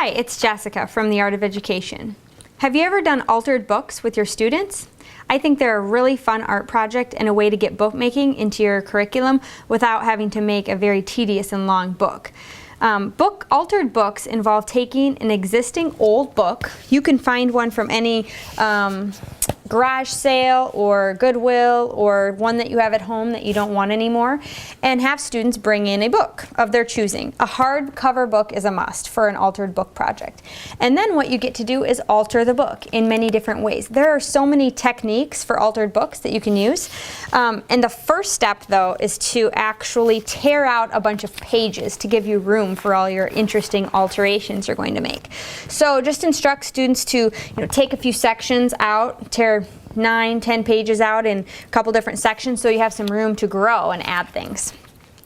Hi, it's Jessica from The Art of Education. Have you ever done altered books with your students? I think they're a really fun art project and a way to get bookmaking into your curriculum without having to make a very tedious and long book. Altered books involve taking an existing old book. You can find one from any garage sale or Goodwill or one that you have at home that you don't want anymore, and have students bring in a book of their choosing. A hardcover book is a must for an altered book project. And then what you get to do is alter the book in many different ways. There are so many techniques for altered books that you can use. And the first step, though, is to actually tear out a bunch of pages to give you room for all your interesting alterations you're going to make. So just instruct students to take a few sections out, tear 9-10 pages out in a couple different sections so you have some room to grow and add things.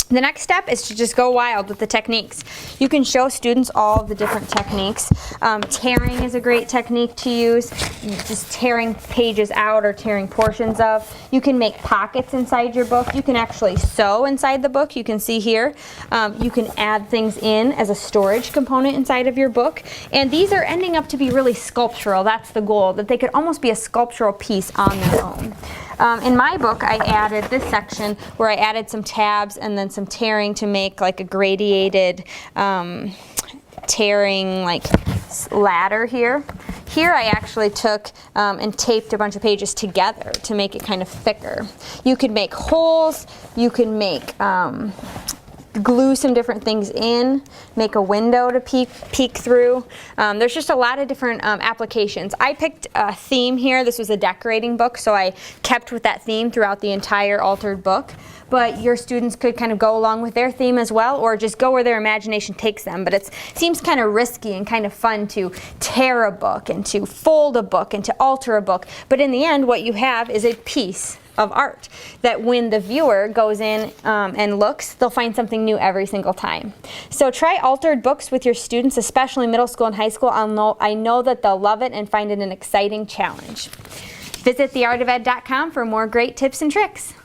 The next step is to just go wild with the techniques. You can show students all of the different techniques. Tearing is a great technique to use, just tearing pages out or tearing portions of. You can make pockets inside your book. You can actually sew inside the book. You can see here. You can add things in as a storage component inside of your book. And these are ending up to be really sculptural. That's the goal, that they could almost be a sculptural piece on their own. In my book, I added this section where I added some tabs and then some tearing to make like a gradiated tearing like ladder here. Here I actually took and taped a bunch of pages together to make it kind of thicker. You could make holes, you could make glue some different things in, make a window to peek through. There's just a lot of different applications. I picked a theme here. This was a decorating book, so I kept with that theme throughout the entire altered book. But your students could kind of go along with their theme as well, or just go where their imagination takes them. But it seems kind of risky and kind of fun to tear a book and to fold a book and to alter a book. But in the end, what you have is a piece of art that when the viewer goes in and looks, they'll find something new every single time. So try altered books with your students, especially middle school and high school. I know that they'll love it and find it an exciting challenge. Visit theartofed.com for more great tips and tricks.